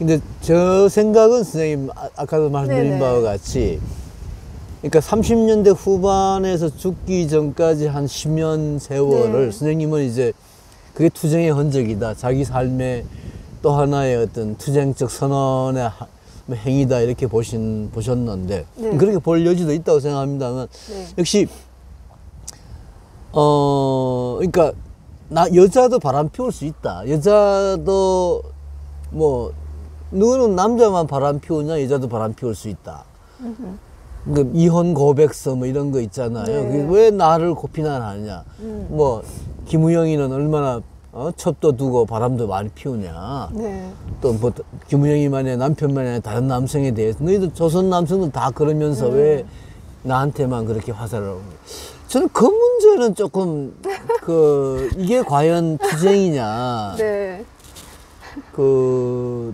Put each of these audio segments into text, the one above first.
근데 저 생각은 선생님 아까도 말씀드린 네네. 바와 같이 그러니까 30년대 후반에서 죽기 전까지 한 10년 세월을 네. 선생님은 이제 그게 투쟁의 흔적이다. 자기 삶의 또 하나의 어떤 투쟁적 선언의 행위다 이렇게 보셨는데 네. 그렇게 볼 여지도 있다고 생각합니다만 네. 역시 그러니까 여자도 바람 피울 수 있다. 여자도 뭐 누구는 남자만 바람 피우냐 여자도 바람 피울 수 있다. 그 이혼 고백서 뭐 이런 거 있잖아요. 네. 그게 왜 나를 비난하느냐. 뭐 김우영이는 얼마나 첩도 두고 바람도 많이 피우냐. 네. 또 뭐 김우영이만의 남편만의 다른 남성에 대해서 너희들 조선 남성들 다 그러면서 왜 나한테만 그렇게 화살을 하고. 저는 그 문제는 조금 이게 과연 투쟁이냐. 네. 또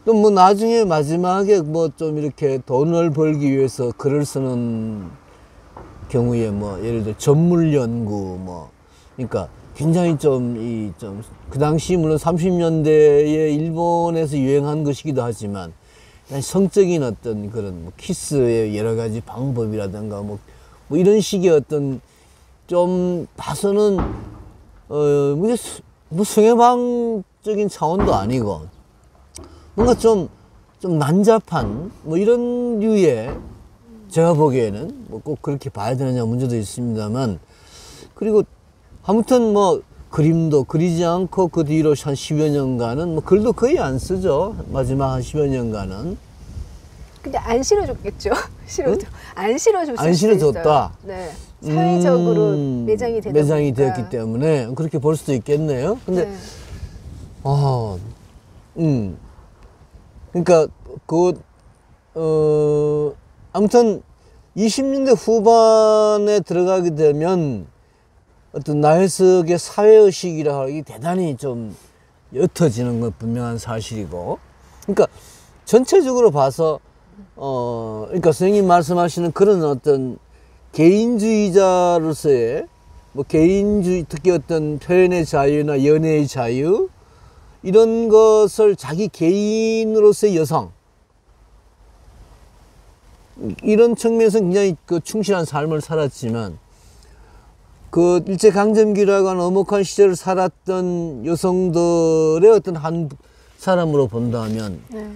뭐 나중에 마지막에 뭐 좀 이렇게 돈을 벌기 위해서 글을 쓰는 경우에 뭐 예를 들어 전물 연구 뭐 그러니까 굉장히 그 당시 물론 30년대에 일본에서 유행한 것이기도 하지만 성적인 어떤 그런 뭐 키스의 여러 가지 방법이라든가 뭐 이런 식의 어떤 좀 봐서는 뭐 성해방적인 차원도 아니고 뭔가 좀 난잡한 뭐 이런 류의 제가 보기에는 뭐 꼭 그렇게 봐야 되느냐 문제도 있습니다만 그리고 아무튼 뭐 그림도 그리지 않고 그 뒤로 한 10여 년간은 뭐 글도 거의 안 쓰죠. 마지막 한 10여 년간은. 근데 안 실어줬겠죠. 실어줘. 안 실어줬을 안 실어줬다. 네. 사회적으로 매장이 되었기 때문에 그렇게 볼 수도 있겠네요. 근데 네. 그러니까 아무튼 20년대 후반에 들어가게 되면 어떤 나혜석의 사회의식이라 하기 대단히 좀 옅어지는 건 분명한 사실이고 그러니까 전체적으로 봐서 그러니까 선생님 말씀하시는 그런 어떤 개인주의자로서의 뭐 개인주의 특히 어떤 표현의 자유나 연애의 자유 이런 것을 자기 개인으로서의 여성 이런 측면에서 굉장히 충실한 삶을 살았지만 일제강점기라고 하는 엄혹한 시절을 살았던 여성들의 어떤 한 사람으로 본다면 네.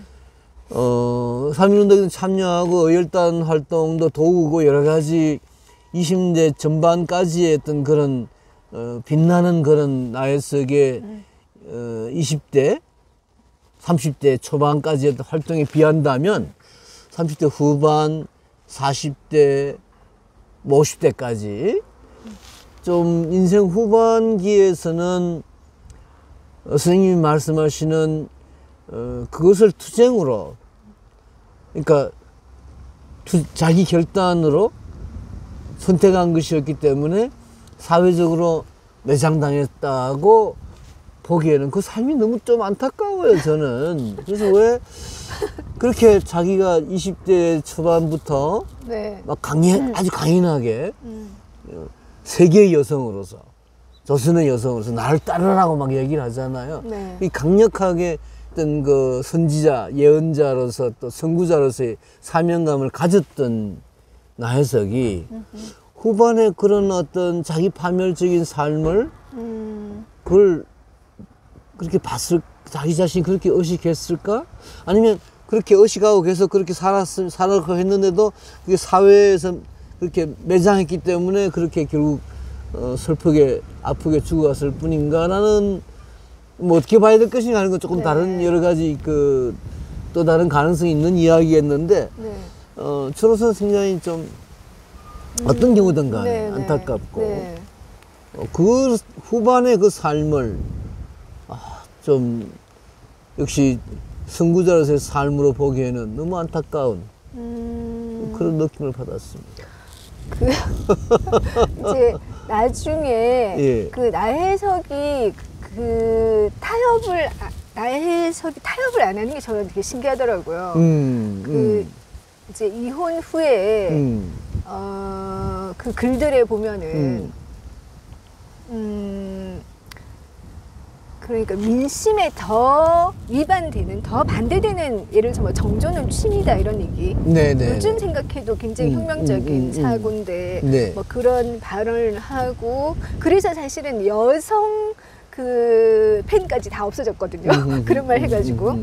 3.1운동에도 참여하고 의열단 활동도 도우고 여러 가지 20대 전반까지의 어떤 그런 빛나는 그런 나혜석의 20대, 30대 초반까지의 활동에 비한다면 30대 후반, 40대, 50대까지 좀 인생 후반기에서는 선생님이 말씀하시는 그것을 투쟁으로 그러니까 자기 결단으로 선택한 것이었기 때문에 사회적으로 매장당했다고 보기에는 그 삶이 너무 좀 안타까워요 저는. 그래서 왜 그렇게 자기가 20대 초반부터 네. 막 아주 강인하게 세계의 여성으로서 조선의 여성으로서 나를 따르라고 막 얘기를 하잖아요. 네. 이 강력하게 어떤 그 선지자, 예언자로서 또 선구자로서의 사명감을 가졌던 나혜석이 후반에 그런 어떤 자기 파멸적인 삶을 그걸 그렇게 자기 자신이 그렇게 의식했을까? 아니면 그렇게 의식하고 계속 그렇게 살았고 했는데도 그게 사회에서 그렇게 매장했기 때문에 그렇게 결국 슬프게 아프게 죽어갔을 뿐인가라는 뭐 어떻게 봐야 될 것인가 하는 건 조금 네. 다른 여러 가지 또 다른 가능성이 있는 이야기였는데 네. 저로서는 굉장히 좀 어떤 경우든 간에 네, 네. 안타깝고 네. 그 후반의 그 삶을 좀 역시 선구자로서의 삶으로 보기에는 너무 안타까운 그런 느낌을 받았습니다. 이제 나중에 예. 나혜석이 나혜석이 타협을 안 하는 게 저는 되게 신기하더라고요. 이제 이혼 후에 그 글들에 보면은 그러니까 민심에 더 위반되는, 더 반대되는, 예를 들어서 뭐 정조는 취미다 이런 얘기. 네네. 요즘 생각해도 굉장히 혁명적인 사고인데 네. 뭐 그런 발언을 하고, 그래서 사실은 여성 그 팬까지 다 없어졌거든요. 그런 말 해가지고.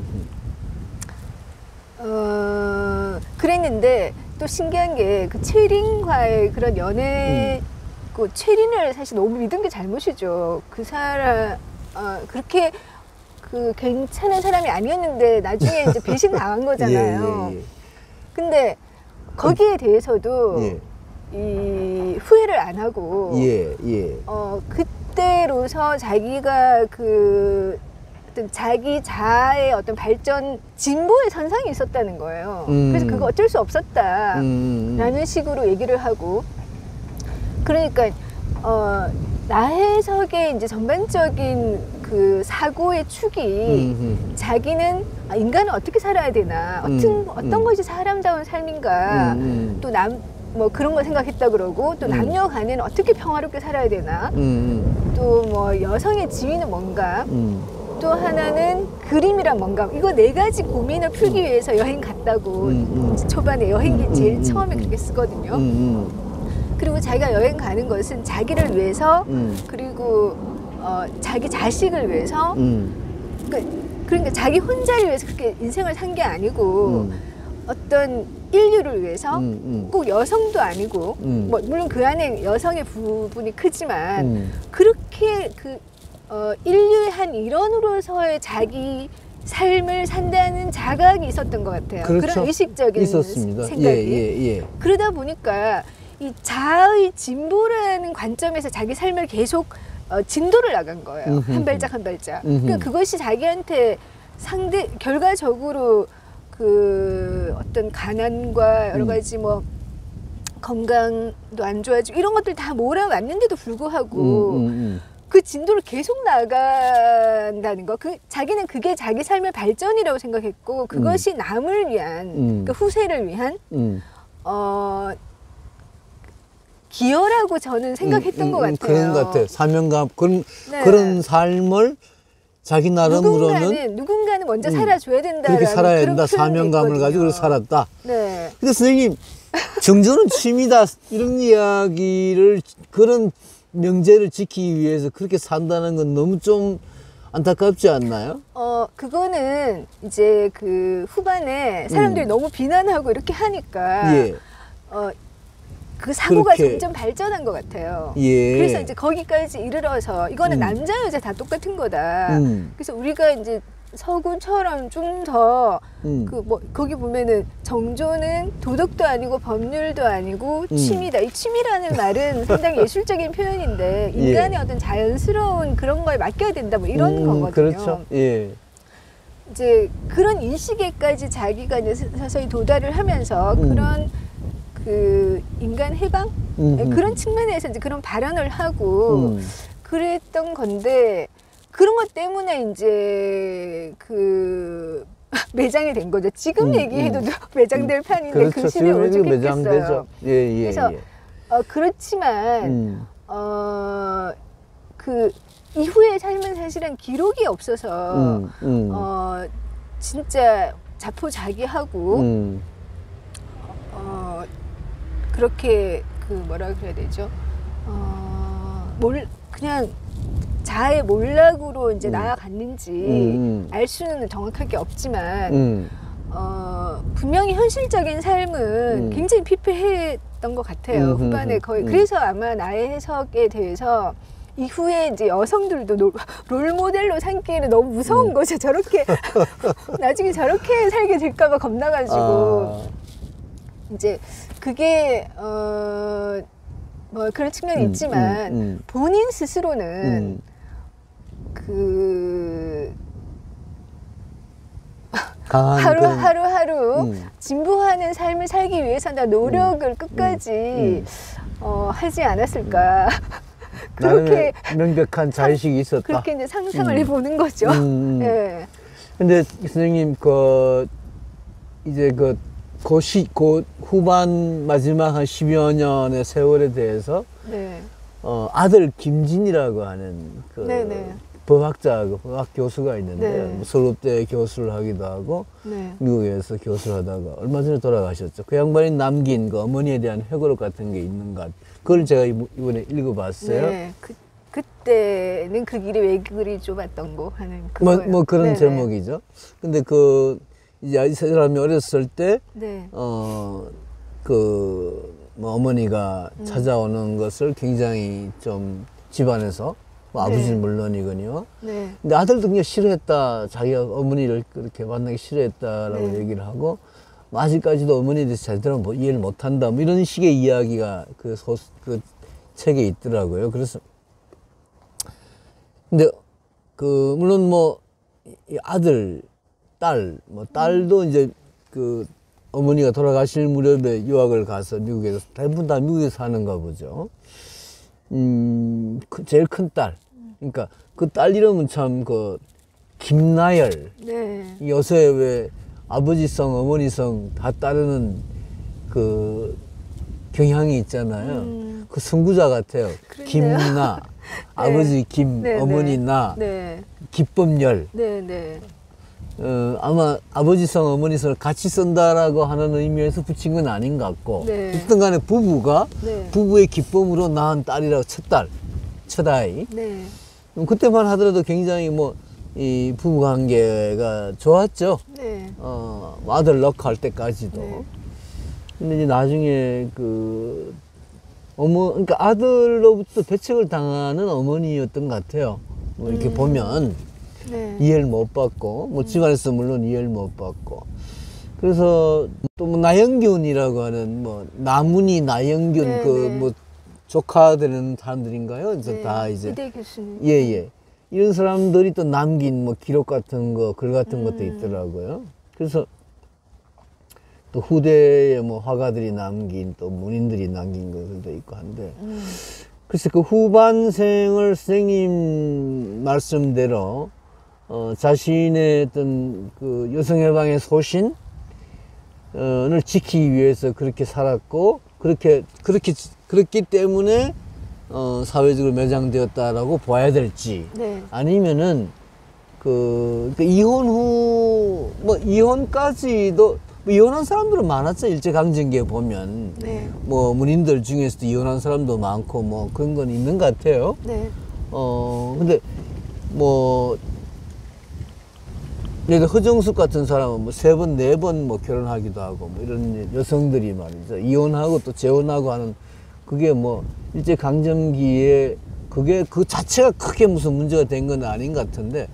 그랬는데 또 신기한 게 그 최린과의 그런 연애, 그 최린을 사실 너무 믿은 게 잘못이죠. 그 사람 그렇게 그 괜찮은 사람이 아니었는데 나중에 이제 배신 당한 거잖아요. 예. 근데 거기에 대해서도 예. 이 후회를 안 하고 예. 그때로서 자기가 그 어떤 자기 자아의 어떤 발전, 진보의 선상이 있었다는 거예요. 그래서 그거 어쩔 수 없었다 라는 식으로 얘기를 하고, 그러니까 나혜석의 이제 전반적인 그 사고의 축이 자기는 인간은 어떻게 살아야 되나, 어떤 것이 사람다운 삶인가, 또 뭐 그런 거 생각했다 그러고, 또 남녀 간에는 어떻게 평화롭게 살아야 되나, 또 뭐 여성의 지위는 뭔가, 또 하나는 그림이란 뭔가, 이거 네 가지 고민을 풀기 위해서 여행 갔다고 초반에 여행기 제일 처음에 그렇게 쓰거든요. 그리고 자기가 여행 가는 것은 자기를 위해서, 그리고 자기 자식을 위해서, 그러니까 자기 혼자를 위해서 그렇게 인생을 산 게 아니고 어떤 인류를 위해서, 꼭 여성도 아니고, 뭐 물론 그 안에 여성의 부분이 크지만 그렇게 그 인류의 한 일원으로서의 자기 삶을 산다는 자각이 있었던 것 같아요. 그렇죠. 그런 의식적인 있었습니다. 생각이. 그러다 보니까 이 자아의 진보라는 관점에서 자기 삶을 계속 진도를 나간 거예요. 한 발짝 한 발짝. 그러니까 그것이 자기한테 결과적으로 그 어떤 가난과 여러 가지 뭐 건강도 안 좋아지고 이런 것들 다 몰아왔는데도 불구하고 그 진도를 계속 나간다는 거. 자기는 그게 자기 삶의 발전이라고 생각했고, 그것이 남을 위한, 그 후세를 위한 기여라고 저는 생각했던 것 같아요. 그런 것 같아요. 사명감, 네. 그런 삶을 자기 나름으로는 누군가는 먼저 살아줘야 된다. 그렇게 살아야 된다. 사명감을 가지고 그렇게 살았다. 네. 근데 선생님, 정조는 취미다 이런 이야기를, 그런 명제를 지키기 위해서 그렇게 산다는 건 너무 좀 안타깝지 않나요? 그거는 이제 그 후반에 사람들이 너무 비난하고 이렇게 하니까 예. 그 사고가 그렇게. 점점 발전한 것 같아요. 예. 그래서 이제 거기까지 이르러서 이거는 남자 여자 다 똑같은 거다. 그래서 우리가 이제 서구처럼 좀 더 그 뭐 거기 보면은 정조는 도덕도 아니고 법률도 아니고 취미다. 이 취미라는 말은 상당히 예술적인 표현인데 인간의 어떤 자연스러운 그런 거에 맡겨야 된다. 뭐 이런 거거든요. 그렇죠. 예. 이제 그런 인식에까지 자기가 이제 서서히 도달을 하면서 그런 그 인간 해방 그런 측면에서 이제 그런 발언을 하고 그랬던 건데, 그런 것 때문에 이제 그 매장이 된 거죠. 지금 얘기해도 매장될 판인데 그렇죠. 그 시대에 오죽했겠어요. 매장되죠. 예. 그래서 그렇지만 그 이후의 삶은 사실은 기록이 없어서 진짜 자포자기하고 그렇게 그 뭐라 그래야 되죠? 그냥 자아의 몰락으로 이제 나아갔는지 알 수는 정확하게 없지만 분명히 현실적인 삶은 굉장히 피폐했던 것 같아요. 후반에 거의. 그래서 아마 나의 해석에 대해서 이후에 이제 여성들도 롤 모델로 삼기에는 너무 무서운 거죠. 저렇게 나중에 저렇게 살게 될까봐 겁나가지고 이제 그게 뭐 그런 측면이 있지만 본인 스스로는 그 하루하루 진보하는 삶을 살기 위해서 나 노력을 끝까지 하지 않았을까. 그렇게 명백한 자의식이 있었다. 그렇게 이제 상상을 해보는 거죠. 예. 근데 선생님 이제 그 후반 마지막 한 10여 년의 세월에 대해서 네. 아들 김진이라고 하는 네네. 법학자, 법학 교수가 있는데 네. 서울대 교수를 하기도 하고 네. 미국에서 교수를 하다가 얼마 전에 돌아가셨죠. 그 양반이 남긴 그 어머니에 대한 회고록 같은 게 있는 것. 그걸 제가 이번에 읽어봤어요. 네. 그때는 그 길이 왜 그리 좁았던 거 하는 뭐 그거예요. 그런 네네. 제목이죠. 근데 그 이제 이 사람이 어렸을 때 네. 뭐 어머니가 찾아오는 것을 굉장히 좀 집안에서 뭐 네. 아버지는 물론이거든요. 네. 근데 아들도 굉장히 싫어했다. 자기가 어머니를 그렇게 만나기 싫어했다라고 네. 얘기를 하고 뭐 아직까지도 어머니에 대해서 제대로 뭐 이해를 못한다. 뭐 이런 식의 이야기가 그 책에 있더라고요. 그래서 근데 그 물론 뭐 이 아들, 딸, 뭐 딸도 이제 그 어머니가 돌아가실 무렵에 유학을 가서 미국에서 대부분 다 미국에서 사는가 보죠. 제일 큰 딸. 그러니까 그 딸 이름은 참 그 김나열. 네. 요새 왜 아버지성, 어머니성 다 따르는 그 경향이 있잖아요. 그 선구자 같아요. 그렇네요. 김나, 아버지 김, 네, 어머니 네. 나, 네. 기법열. 네. 네. 아마 아버지성, 어머니성을 같이 쓴다라고 하는 의미에서 붙인 건 아닌 것 같고. 네. 어쨌든 간에 부부가 네. 부부의 기쁨으로 낳은 딸이라고 첫 아이. 네. 그때만 하더라도 굉장히 뭐 이 부부 관계가 좋았죠. 네. 아들 넣고 할 때까지도. 네. 근데 이제 나중에 그러니까 아들로부터 배척을 당하는 어머니였던 것 같아요. 뭐 이렇게 보면 네. 이해를 못 받고, 뭐 집안에서 물론 이해를 못 받고. 그래서 또 뭐 나영균이라고 하는 뭐 나문희, 나영균 네, 그 네. 뭐 조카 되는 사람들인가요? 그래서 네. 다 이제 이대 교수님. 예. 이런 사람들이 또 남긴 뭐 기록 같은 거, 글 같은 것도 있더라고요. 그래서 또 후대에 뭐 화가들이 남긴 또 문인들이 남긴 것들도 있고 한데, 글쎄 그 후반생을 선생님 말씀대로 자신의 어떤 그 여성해방의 소신을 지키기 위해서 그렇게 살았고, 그렇기 때문에 사회적으로 매장되었다라고 봐야 될지, 네. 아니면은 그 이혼 후 뭐 이혼까지도 뭐 이혼한 사람들은 많았죠. 일제강점기에 보면 네. 뭐 문인들 중에서도 이혼한 사람도 많고 뭐 그런 건 있는 것 같아요. 네. 근데 뭐 예를 들어 허정숙 같은 사람은 뭐 3번, 4번 뭐 결혼하기도 하고 뭐 이런 여성들이 말이죠. 이혼하고 또 재혼하고 하는 그게 뭐 일제강점기에 그게 그 자체가 크게 무슨 문제가 된 건 아닌 것 같은데,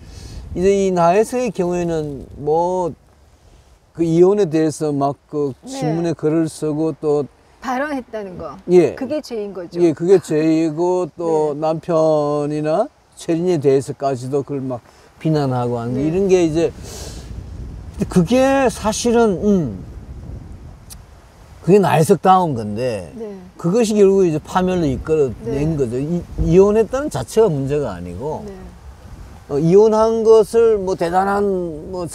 이제 이 나혜석의 경우에는 뭐 그 이혼에 대해서 막 그 네. 신문에 글을 쓰고 또 발언했다는 거. 예. 그게 죄인 거죠. 예, 그게 죄이고 또 네. 남편이나 체린에 대해서까지도 그걸 막 비난하고 하는 게 네. 이런 게 이제 그게 사실은 그게 나혜석다운 건데 네. 그것이 결국 이제 파멸로 이끌어낸 네. 거죠. 이혼했다는 자체가 문제가 아니고 네. 이혼한 것을 뭐 대단한 뭐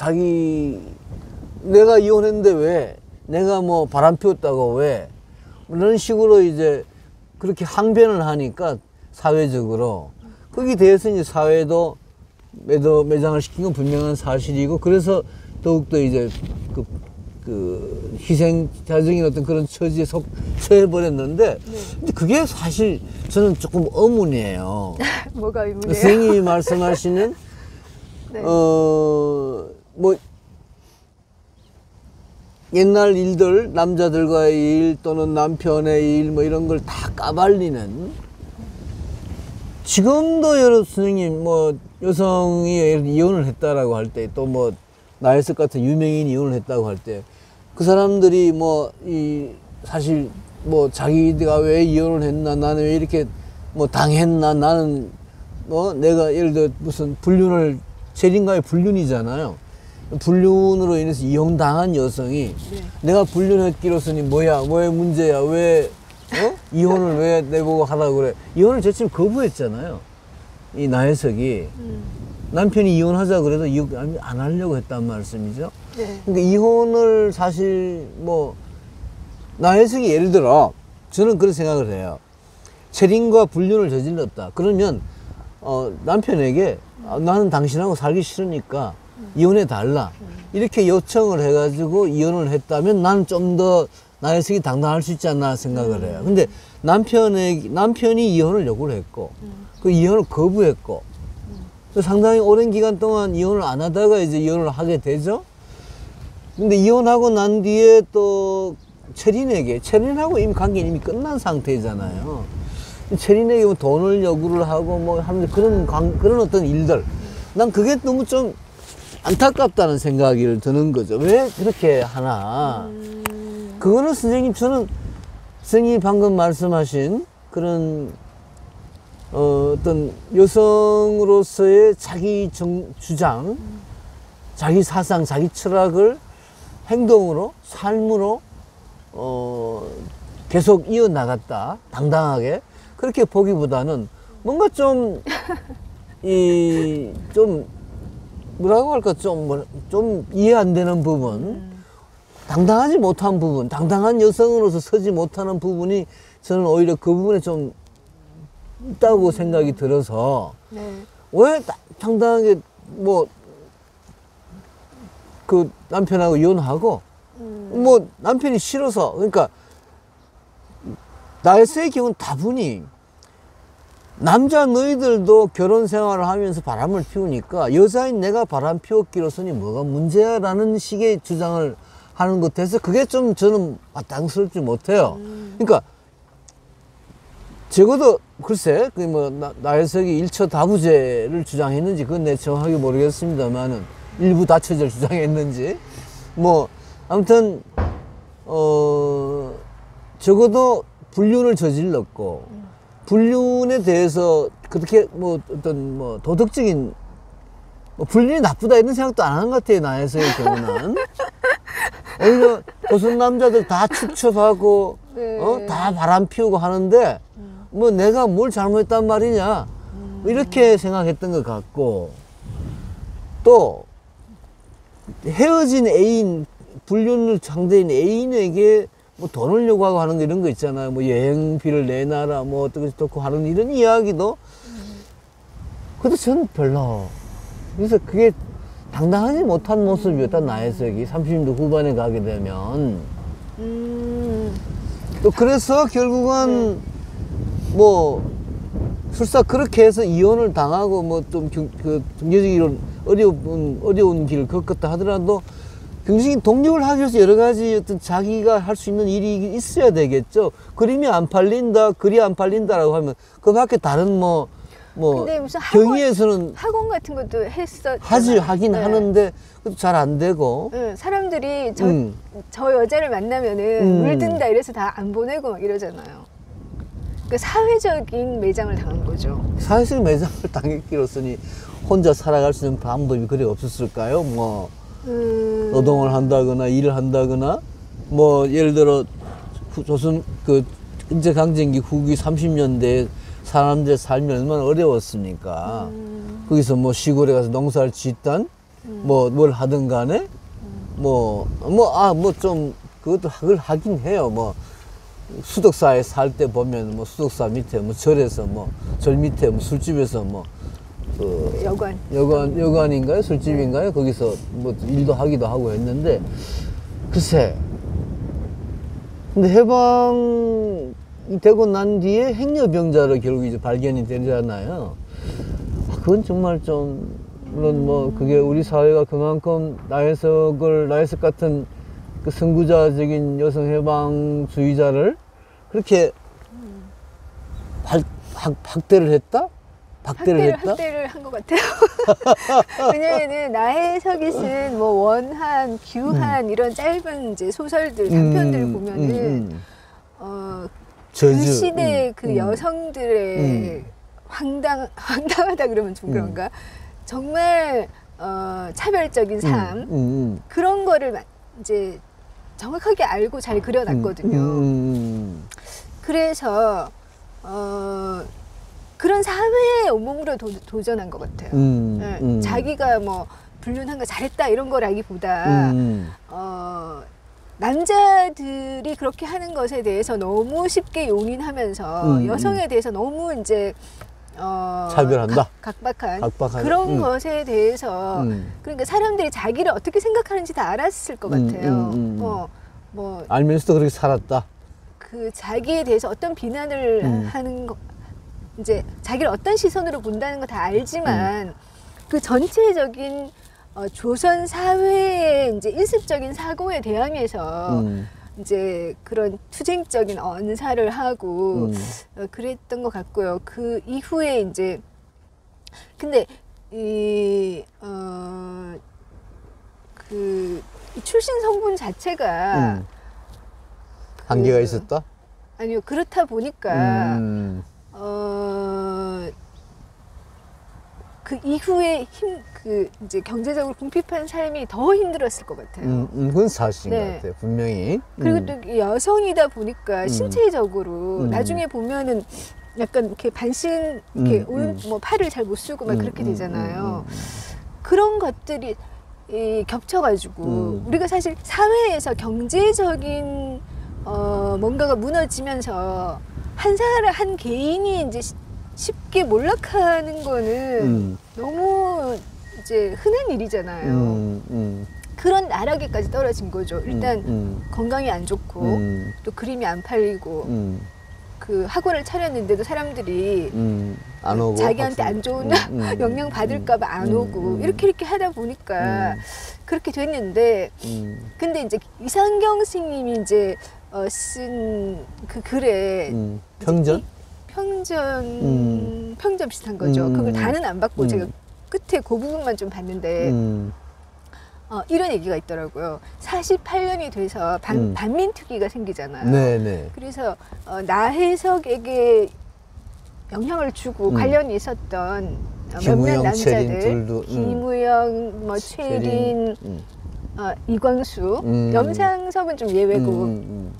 내가 이혼했는데 왜 내가 뭐 바람 피웠다고 왜 이런 식으로 이제 그렇게 항변을 하니까 사회적으로 거기에 대해서 이제 사회도 매장을 시킨 건 분명한 사실이고, 그래서 더욱더 이제 그 희생자적인 어떤 그런 처지에 처해버렸는데, 근데 그게 사실 저는 조금 의문이에요. 뭐가 의문이에요? 선생님이 말씀하시는 네. 뭐 옛날 일들, 남자들과의 일 또는 남편의 일 뭐 이런 걸 다 까발리는, 지금도 여러 선생님 뭐 여성이 이혼을 했다라고 할 때, 또 뭐 나혜석 같은 유명인이 이혼을 했다고 할 때 그 사람들이 뭐 사실 뭐 자기가 왜 이혼을 했나, 나는 왜 이렇게 뭐 당했나, 나는 뭐 내가 예를 들어 무슨 체린과의 불륜이잖아요. 불륜으로 인해서 이혼당한 여성이 내가 불륜했기로서니 뭐의 문제야, 왜 이혼을 왜 내보고 하라고 그래. 이혼을 제침 거부했잖아요, 이 나혜석이. 남편이 이혼하자 그래도 이혼 안 하려고 했단 말씀이죠. 네. 그러니까 이혼을 사실 뭐 나혜석이 예를 들어 저는 그런 생각을 해요. 체린과 불륜을 저질렀다 그러면 남편에게 나는 당신하고 살기 싫으니까 이혼해 달라. 이렇게 요청을 해가지고 이혼을 했다면 나는 좀 더 나혜석이 당당할 수 있지 않나 생각을 해요. 근데 남편이 이혼을 요구를 했고, 그 이혼을 거부했고, 상당히 오랜 기간 동안 이혼을 안 하다가 이제 이혼을 하게 되죠. 근데 이혼하고 난 뒤에 또 체린하고 이미 관계는 이미 끝난 상태잖아요. 체린에게 뭐 돈을 요구를 하고 뭐 하면서 그런 어떤 일들. 난 그게 너무 좀 안타깝다는 생각이 드는 거죠. 왜 그렇게 하나. 그거는 선생님이 방금 말씀하신 그런 어떤 여성으로서의 자기 주장, 자기 사상, 자기 철학을 행동으로, 삶으로 계속 이어나갔다. 당당하게. 그렇게 보기보다는 뭔가 좀 뭐라고 할까, 좀 이해 안 되는 부분, 당당하지 못한 부분, 당당한 여성으로서 서지 못하는 부분이 저는 오히려 그 부분에 좀 있다고 생각이 들어서, 네. 왜 당당하게 그 남편하고 이혼하고, 남편이 싫어서, 그러니까, 나혜석의 경우는 다분히, 남자 너희들도 결혼 생활을 하면서 바람을 피우니까 여자인 내가 바람 피웠기로서니 뭐가 문제야? 라는 식의 주장을 하는 것 같아서 그게 좀 저는 마땅스럽지 못해요. 그러니까, 적어도, 글쎄, 나혜석이 일처 다부제를 주장했는지 그건 내가 정확하게 모르겠습니다만은 일부 다처제를 주장했는지. 아무튼, 적어도 불륜을 저질렀고, 불륜에 대해서 그렇게 도덕적인, 불륜이 나쁘다 이런 생각도 안 하는 것 같아요, 나혜석의 경우는. 오히려 조선 남자들 다 축첩하고, 네. 다 바람 피우고 하는데, 내가 뭘 잘못했단 말이냐. 이렇게 생각했던 것 같고, 또, 헤어진 애인, 불륜을 상대인 애인에게 돈을 요구하고 하는 거 이런 거 있잖아요. 여행비를 내놔라, 어떻게 좋고 하는 이런 이야기도. 근데 저는 별로. 그래서 그게 당당하지 못한 모습이었다, 나혜석이. 30대 후반에 가게 되면. 또 그래서 결국은, 설사 그렇게 해서 이혼을 당하고, 좀, 경제적으로 어려운 길을 겪었다 하더라도, 굉장히 독립을 하기 위해서 여러 가지 어떤 자기가 할 수 있는 일이 있어야 되겠죠. 그림이 안 팔린다, 글이 안 팔린다라고 하면, 그 밖에 다른 근데 무슨 경위에서는. 학원 같은 것도 하긴 네. 하는데, 그것도 잘 안 되고. 네, 사람들이 저 여자를 만나면은 물든다 이래서 다 안 보내고 막 이러잖아요. 그 사회적인 매장을 당한 거죠. 사회적 매장을 당했기로서니 혼자 살아갈 수 있는 방법이 그리 없었을까요? 노동을 한다거나 일을 한다거나 예를 들어 조선 일제강점기 후기 30년대에 사람들의 삶이 얼마나 어려웠습니까? 거기서 시골에 가서 농사를 짓던 뭘 하든 간에 그걸 하긴 해요. 수덕사에 살 때 보면 수덕사 밑에 절에서 절 밑에 술집에서 여관인가요? 술집인가요? 거기서 일도 하기도 하고 했는데, 글쎄. 근데 해방이 되고 난 뒤에 행여병자로 결국 이제 발견이 되잖아요. 그건 정말 좀, 물론 그게 우리 사회가 그만큼 나혜석 같은 그 선구자적인 여성 해방주의자를 그렇게 학대를 했다? 학대를 한 것 같아요. 왜냐면은 나혜석이 쓴 원한, 규한 이런 짧은 이제 소설들, 단편들 보면은 그 시대 그 여성들의 황당하다 그러면 좀 그런가? 정말 차별적인 삶 그런 거를 이제 정확하게 알고 잘 그려놨거든요. 그래서 그런 사회의 온몸으로 도전한 것 같아요. 네, 자기가 불륜한 거 잘했다 이런 거라기보다 남자들이 그렇게 하는 것에 대해서 너무 쉽게 용인하면서 여성에 대해서 너무 이제 차별한다. 각박한 각박한, 그런 것에 대해서 그러니까 사람들이 자기를 어떻게 생각하는지 다 알았을 것 같아요. 뭐 알면서도 그렇게 살았다. 그 자기에 대해서 어떤 비난을 하는 거, 이제 자기를 어떤 시선으로 본다는 거 다 알지만 그 전체적인 조선 사회의 이제 일습적인 사고에 대항해서 이제 그런 투쟁적인 언사를 하고 그랬던 것 같고요. 그 이후에 이제 근데 이 출신 성분 자체가 한계가 있었다? 아니요, 그렇다 보니까 그 이후에 이제 경제적으로 궁핍한 삶이 더 힘들었을 것 같아요. 그건 사실인 네. 것 같아요, 분명히. 그리고 또 여성이다 보니까 신체적으로 나중에 보면은 약간 이렇게 반신, 이렇게 뭐 팔을 잘 못 쓰고 막 그렇게 되잖아요. 그런 것들이 겹쳐가지고 우리가 사실 사회에서 경제적인 뭔가가 무너지면서 한 개인이 이제 쉽게 몰락하는 거는 너무 이제 흔한 일이잖아요. 그런 나락에까지 떨어진 거죠. 일단 건강이 안 좋고 또 그림이 안 팔리고 그 학원을 차렸는데도 사람들이 안 오고 자기한테 안 좋은 영향 받을까봐 안 오고 이렇게 하다 보니까 그렇게 됐는데 근데 이제 이상경 스님이 이제 쓴 그 글에 평전? 평전 비슷한 거죠. 그걸 다는 안 받고 제가 끝에 그 부분만 좀 봤는데 이런 얘기가 있더라고요. 48년이 돼서 반민특위가 생기잖아요. 네네. 그래서 나혜석에게 영향을 주고 관련이 있었던 몇몇 남자들, 김우영, 뭐 최린, 이광수, 염상섭은 좀 예외고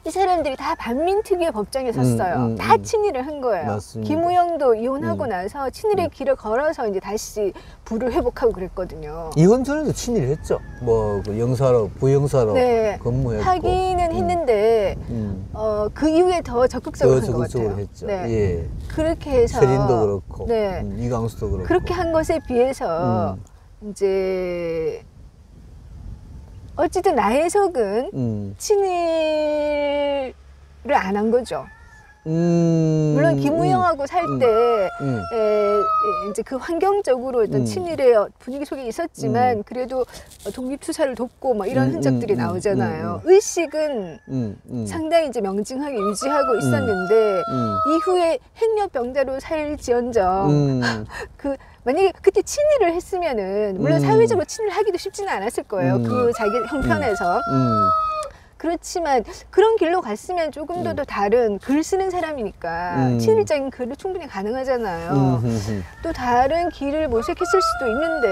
이 사람들이 다 반민특위의 법정에 섰어요. 다 친일을 한 거예요. 맞습니다. 김우영도 이혼하고 나서 친일의 길을 걸어서 이제 다시 부를 회복하고 그랬거든요. 이혼 전에도 친일했죠. 뭐 그 영사로 부영사로 네, 근무했고 하기는 했는데 그 이후에 더 적극적으로 더 한 것 같아요. 적극적으로 했죠. 네. 예. 그렇게 해서 최린도 그렇고 네. 이광수도 그렇고 그렇게 한 것에 비해서 이제 어쨌든 나혜석은 친일을 안 한 거죠. 물론 김우영하고 살 때 이제 그 환경적으로 어떤 친일의 분위기 속에 있었지만 그래도 독립투사를 돕고 뭐 이런 흔적들이 나오잖아요. 의식은 상당히 이제 명징하게 유지하고 있었는데 이후에 행여병자로 살지언정 그 만약에 그때 친일을 했으면은 물론 사회적으로 친일을 하기도 쉽지는 않았을 거예요. 그 자기 형편에서. 그렇지만 그런 길로 갔으면 조금 더 다른 글 쓰는 사람이니까 친일적인 글도 충분히 가능하잖아요. 또 다른 길을 모색했을 수도 있는데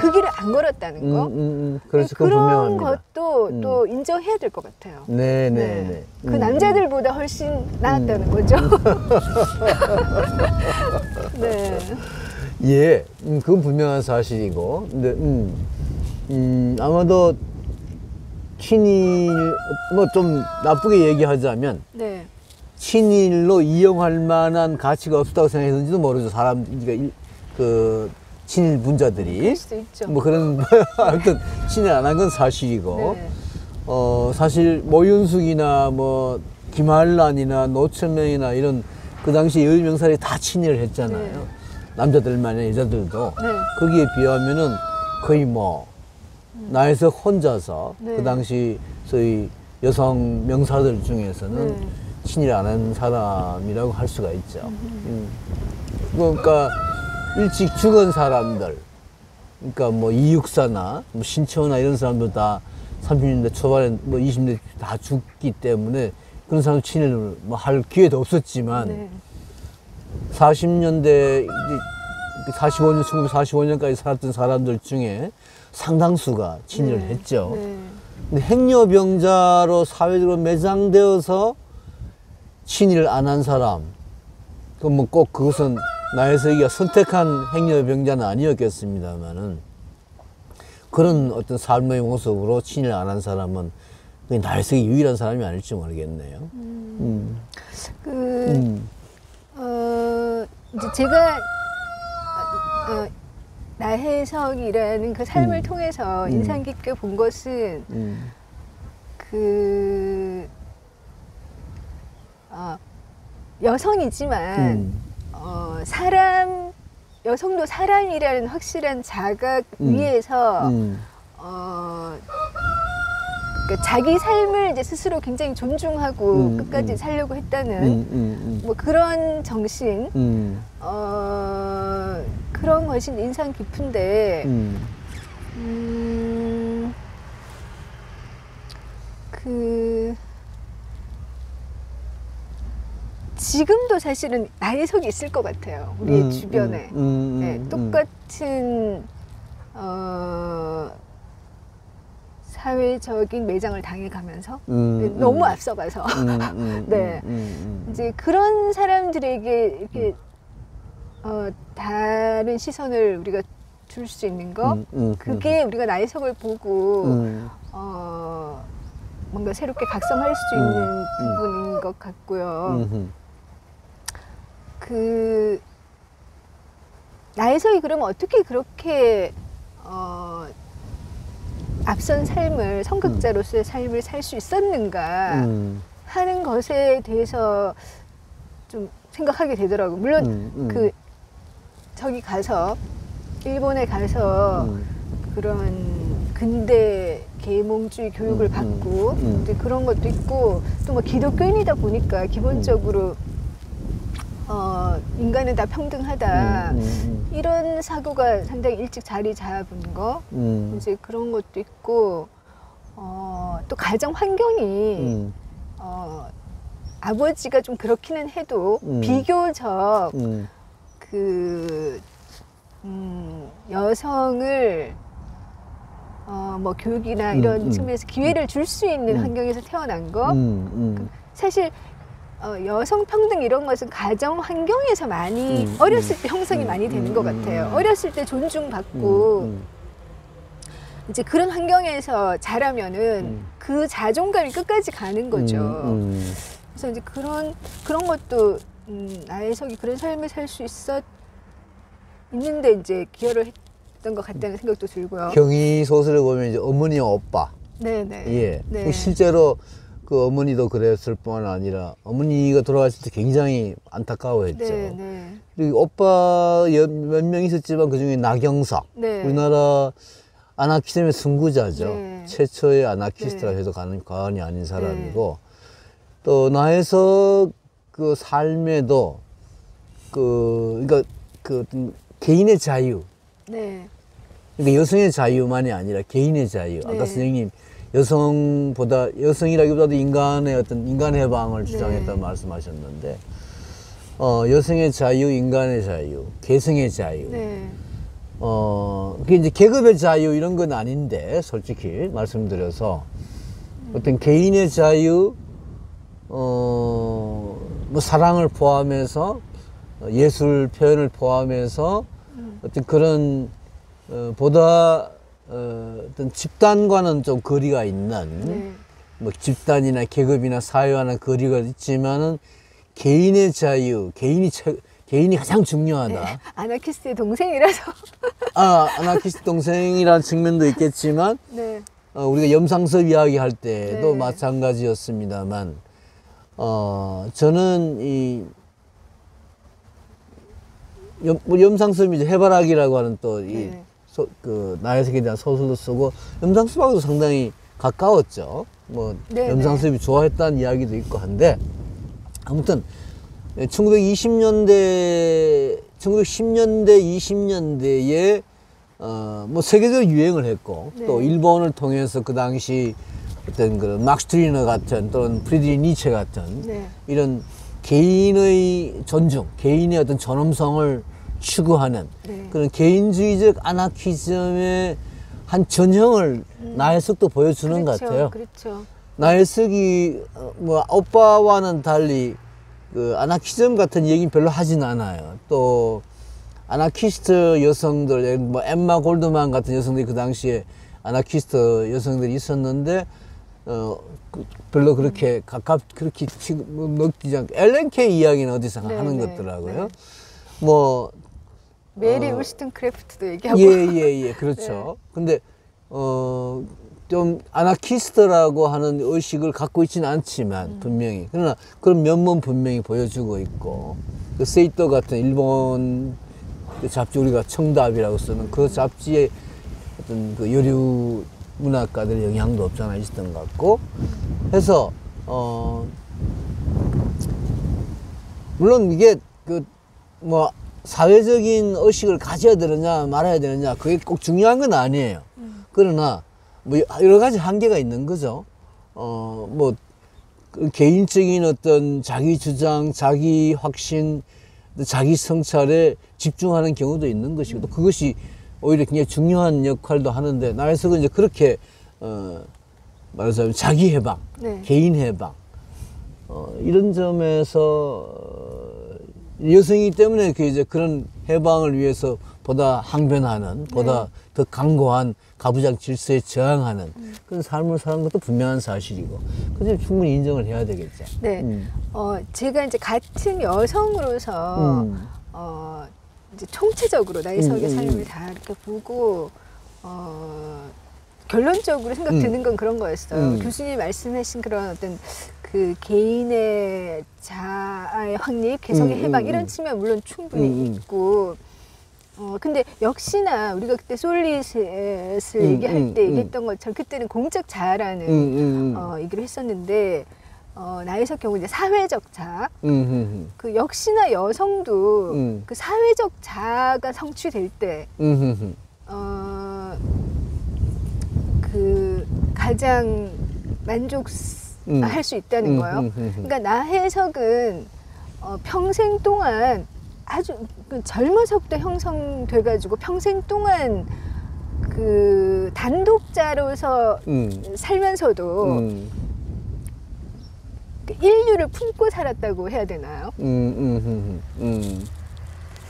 그 길을 안 걸었다는 거. 그래서 그런 것도 또 인정해야 될 것 같아요. 네네네. 그 남자들보다 훨씬 나았다는 거죠. 네. 예, 그건 분명한 사실이고, 근데 아마도 친일 뭐 좀 나쁘게 얘기하자면 네. 친일로 이용할 만한 가치가 없었다고 생각했는지도 모르죠. 사람 그러니까 그 친일 분자들이 그럴 수도 있죠. 뭐 그런 하여튼 친일 안 한 건 사실이고 네. 사실 모윤숙이나 뭐 김한란이나 노처명이나 이런 그 당시 여의명살이 다 친일을 했잖아요. 네. 남자들만 아니라 여자들도 네. 거기에 비하면은 거의 뭐 나혜석 혼자서 네. 그 당시 소위 여성 명사들 중에서는 네. 친일 안 한 사람이라고 할 수가 있죠. 그러니까 일찍 죽은 사람들, 그러니까 뭐 이육사나 뭐 신채호나 이런 사람들 다 30년대 초반에 뭐 20대 다 죽기 때문에 그런 사람 친일을 뭐 할 기회도 없었지만 네. 40년대 45년 1945년까지 살았던 사람들 중에 상당수가 친일을 네. 했죠. 네. 근데 행여병자로 사회적으로 매장되어서 친일을 안 한 사람, 그 뭐 꼭 그것은 나혜석이가 선택한 행여병자는 아니었겠습니다만은 그런 어떤 삶의 모습으로 친일 안 한 사람은 나혜석이 유일한 사람이 아닐지 모르겠네요. 이제 제가 나혜석이라는 그 삶을 통해서 인상 깊게 본 것은 그 여성이지만 여성도 사람이라는 확실한 자각 위에서 그러니까 자기 삶을 이제 스스로 굉장히 존중하고 끝까지 살려고 했다는 뭐 그런 정신, 그런 것이 인상 깊은데, 지금도 사실은 나혜석이 있을 것 같아요. 우리 주변에. 네, 똑같은 사회적인 매장을 당해가면서 너무 앞서가서 네, 이제 그런 사람들에게 이렇게 다른 시선을 우리가 줄 수 있는 거, 그게 우리가 나혜석을 보고 뭔가 새롭게 각성할 수 있는 부분인 것 같고요. 그 나혜석이 그러면 어떻게 그렇게 앞선 삶을, 성각자로서의 삶을 살 수 있었는가 하는 것에 대해서 좀 생각하게 되더라고요. 물론 그 저기 가서, 일본에 가서 그런 근대 계몽주의 교육을 받고 이제 그런 것도 있고, 또 뭐 기독교인이다 보니까 기본적으로 인간은 다 평등하다, 이런 사고가 상당히 일찍 자리 잡은 거, 이제 그런 것도 있고, 또 가정 환경이 아버지가 좀 그렇기는 해도 비교적 그 여성을 뭐 교육이나 이런 측면에서 기회를 줄 수 있는 환경에서 태어난 거, 사실 여성 평등 이런 것은 가정 환경에서 많이 어렸을 때 형성이 많이 되는 것 같아요. 어렸을 때 존중받고 이제 그런 환경에서 자라면은 그 자존감이 끝까지 가는 거죠. 그래서 이제 그런 것도 나혜석이 그런 삶을 살 수 있는데 이제 기여를 했던 것 같다는 생각도 들고요. 경위 소설을 보면 이제 어머니와 오빠. 네네. 예. 네. 실제로 그 어머니도 그랬을 뿐만 아니라 어머니가 돌아가실 때 굉장히 안타까워했죠. 네. 그리고 오빠 몇 명 있었지만 그 중에 나경석. 네. 우리나라 아나키즘의 선구자죠. 네. 최초의 아나키스트라 해도 과언이 아닌 사람이고, 또 나혜석 그 삶에도 그러니까 그 개인의 자유, 네. 그러니까 여성의 자유만이 아니라 개인의 자유. 아까 선생님 여성보다, 여성이라기보다도 인간의 어떤 인간 해방을 주장했다고 말씀하셨는데, 여성의 자유, 인간의 자유, 개성의 자유. 네. 그게 이제 계급의 자유 이런 건 아닌데, 솔직히 말씀드려서 어떤 개인의 자유, 뭐 사랑을 포함해서 예술 표현을 포함해서 어떤 그런 보다 어떤 집단과는 좀 거리가 있는, 뭐 집단이나 계급이나 사회와는 거리가 있지만은 개인의 자유, 개인이 가장 중요하다. 네. 아나키스트의 동생이라서. 아나키스트 동생이라는 측면도 있겠지만, 네. 우리가 염상섭 이야기 할 때도 네. 마찬가지였습니다만, 저는 염상섭이 이제 해바라기라고 하는 또 그 나혜석에 대한 소설도 쓰고, 염상섭하고도 상당히 가까웠죠. 뭐 염상섭이 좋아했다는 이야기도 있고 한데, 아무튼 1910년대 20년대에 뭐 세계적으로 유행을 했고, 또 일본을 통해서 그 당시 어떤 그런 막스 트리너 같은, 또는 프리드리히 니체 같은 이런 개인의 존중, 개인의 어떤 존엄성을 추구하는 그런 개인주의적 아나키즘의 한 전형을 나혜석도 보여주는 것 같아요. 그렇죠. 나혜석이 뭐 오빠와는 달리 그 아나키즘 같은 얘기는 별로 하진 않아요. 또 아나키스트 여성들, 뭐 엠마 골드만 같은 여성들이 그 당시에 아나키스트 여성들이 있었는데, 별로 그렇게 그렇게 느끼지 않고, 엘렌 케이 이야기는 어디서 하는 것더라고요. 뭐 메리 울스턴크래프트도 얘기하고. 예, 그렇죠. 근데 좀 아나키스트라고 하는 의식을 갖고 있지는 않지만 분명히, 그러나 그런 면모는 분명히 보여주고 있고, 그 세이토 같은 일본 그 잡지, 우리가 청답이라고 쓰는 그 잡지의 어떤 그 여류 문학가들의 영향도 없잖아 있었던 것 같고 해서 물론 이게 그 뭐 사회적인 의식을 가져야 되느냐 말아야 되느냐 그게 꼭 중요한 건 아니에요. 그러나 뭐 여러 가지 한계가 있는 거죠. 뭐 개인적인 어떤 자기 주장, 자기 확신, 자기 성찰에 집중하는 경우도 있는 것이고, 또 그것이 오히려 굉장히 중요한 역할도 하는데, 나에서는 이제 그렇게 말하자면 자기 해방, 네. 개인 해방, 이런 점에서 여성이기 때문에 그 이제 그런 해방을 위해서 보다 항변하는, 보다 더 강고한 가부장 질서에 저항하는 그런 삶을 사는 것도 분명한 사실이고, 그래서 충분히 인정을 해야 되겠죠. 네. 제가 이제 같은 여성으로서 이제 총체적으로 나이석의 삶을 다 이렇게 보고 결론적으로 생각 드는 건 그런 거였어요. 교수님이 말씀하신 그런 어떤 그 개인의 자아의 확립, 개성의 해방 이런 측면 물론 충분히 있고, 근데 역시나 우리가 그때 솔릿을 얘기할 때 얘기했던 것처럼 그때는 공적 자아라는 얘기를 했었는데, 나이석 경우 이제 사회적 자아, 그 역시나 여성도 그 사회적 자아가 성취될 때, 그 가장 만족할 수 있다는 거예요. 그러니까 나해석은 평생 동안 아주 그 젊어서부터 형성돼가지고 평생 동안 그 단독자로서 살면서도 그 인류를 품고 살았다고 해야 되나요?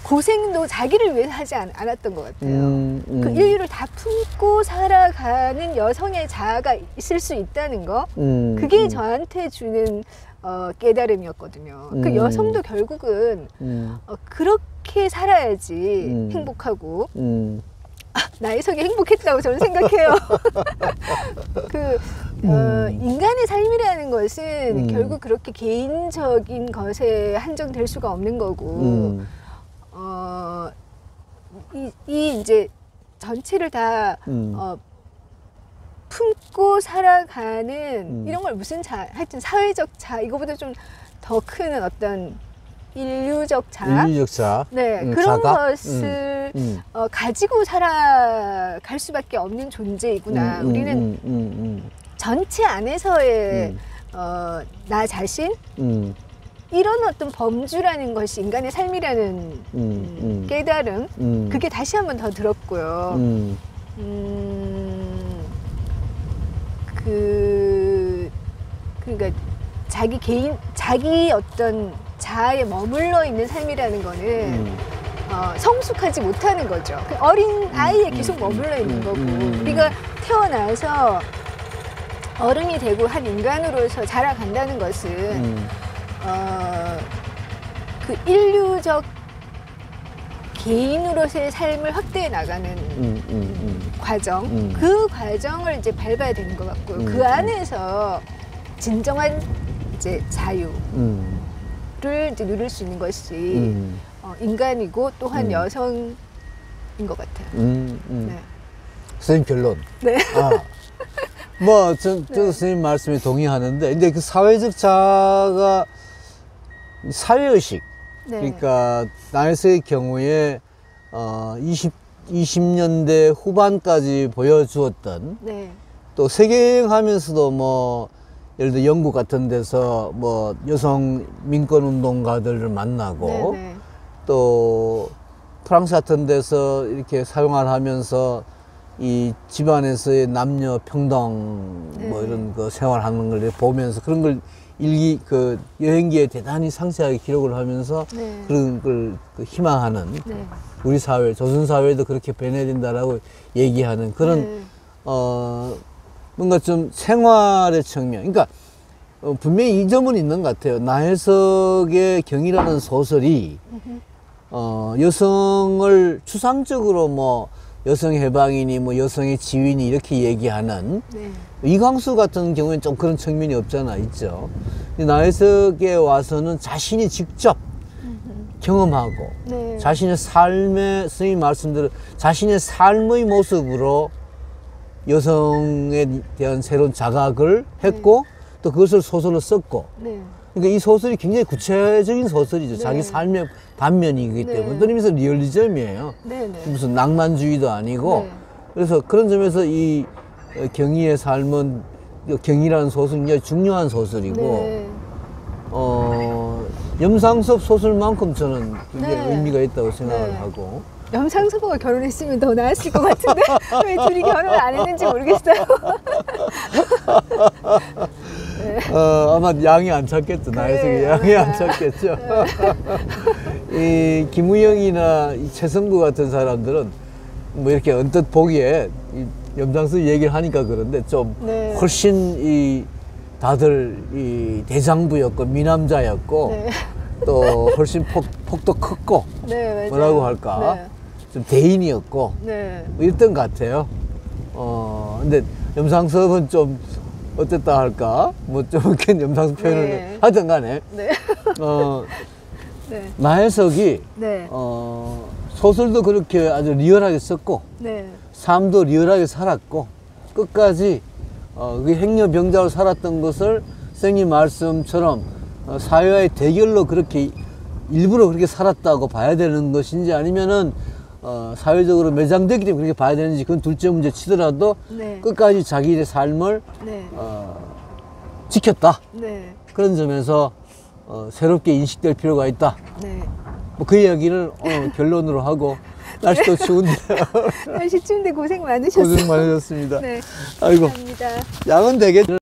고생도 자기를 위해서 하지 않았던 것 같아요. 그 인류를 다 품고 살아가는 여성의 자아가 있을 수 있다는 거, 그게 저한테 주는 깨달음이었거든요. 그 여성도 결국은 그렇게 살아야지 행복하고, 나이석이 행복했다고 저는 생각해요. 인간의 삶이라는 것은 결국 그렇게 개인적인 것에 한정될 수가 없는 거고, 이 이제 전체를 다 품고 살아가는 이런 걸 무슨 하여튼 사회적 자, 이거보다 좀 더 큰 어떤 인류적 자, 네, 그런 자각? 것을 가지고 살아갈 수밖에 없는 존재이구나. 우리는 전체 안에서의 나 자신, 이런 어떤 범주라는 것이 인간의 삶이라는 깨달음, 그게 다시 한 번 더 들었고요. 그러니까 자기 어떤 자아에 머물러 있는 삶이라는 거는 성숙하지 못하는 거죠. 그 어린 아이에 계속 머물러 있는 거고, 우리가 태어나서 어른이 되고 한 인간으로서 자라간다는 것은 그 인류적 개인으로서의 삶을 확대해 나가는 과정, 그 과정을 이제 밟아야 되는 것 같고요. 그 안에서 진정한 이제 자유를 이제 누릴 수 있는 것이 인간이고 또한 여성인 것 같아요. 네. 선생님 결론. 네. 저도 선생님 말씀에 동의하는데, 근데 그 사회적 자아가 사회의식, 네. 그러니까 나에서의 경우에 20년대 후반까지 보여주었던, 네. 또 세계여행하면서도 뭐 예를 들어 영국 같은 데서 뭐 여성 민권 운동가들을 만나고, 네, 네. 또 프랑스 같은 데서 이렇게 사용을 하면서 이 집안에서의 남녀 평등 뭐 이런 거 생활하는 걸 보면서 그런 걸 그 여행기에 대단히 상세하게 기록을 하면서 그런 걸 희망하는, 우리 사회, 조선 사회도 그렇게 변해야 된다라고 얘기하는 그런 뭔가 좀 생활의 측면. 그러니까 분명히 이 점은 있는 것 같아요. 나혜석의 경이라는 소설이 여성을 추상적으로 뭐 여성 해방이니 뭐 여성의 지위니 이렇게 얘기하는 네. 이광수 같은 경우에는 좀 그런 측면이 없잖아 있죠. 나혜석에 와서는 자신이 직접 경험하고 네. 자신의 삶의 선생님 말씀대로 자신의 삶의 모습으로 여성에 대한 새로운 자각을 했고 또 그것을 소설로 썼고 네. 그러니까 이 소설이 굉장히 구체적인 소설이죠. 네. 자기 삶의 반면이기 네. 때문에 어떤 의미에서 리얼리즘이에요. 네. 네. 무슨 낭만주의도 아니고 네. 그래서 그런 점에서 이 경희의 삶은 경희라는 소설이 굉장히 중요한 소설이고 네. 염상섭 소설만큼 저는 굉장히 네. 의미가 있다고 생각을 네. 하고 염상섭과 결혼했으면 더 나았을 것 같은데 왜 둘이 결혼을 안 했는지 모르겠어요. 아마 양이 안 찾겠죠. 나혜석이 양이 안 찾겠죠. 이 김우영이나 이 최성구 같은 사람들은 뭐 이렇게 언뜻 보기에 이 염상섭 얘기를 하니까 그런데 좀 네. 훨씬 이 다들 이 대장부였고 미남자였고 네. 또 훨씬 폭도 컸고 네, 맞아요. 뭐라고 할까 네. 좀 대인이었고 네. 뭐 이랬던 것 같아요. 근데 염상섭은 좀 어땠다 할까? 뭐 좀 이렇게 염상섭 표현을 네. 하여튼 간에 네. 네. 나혜석이 네. 소설도 그렇게 아주 리얼하게 썼고 네. 삶도 리얼하게 살았고 끝까지 그 행여병자로 살았던 것을 선생님 말씀처럼 사회와의 대결로 그렇게 일부러 그렇게 살았다고 봐야 되는 것인지 아니면은 사회적으로 매장되기 때문에 그렇게 봐야 되는지 그건 둘째 문제 치더라도 네. 끝까지 자기의 삶을 네. 지켰다. 네. 그런 점에서 새롭게 인식될 필요가 있다. 네. 뭐 그 이야기를 결론으로 하고 날씨도 추운데 날씨 추운데 고생 많으셨어요. 고생 많으셨습니다. 네. 아이고 감사합니다. 양은 되게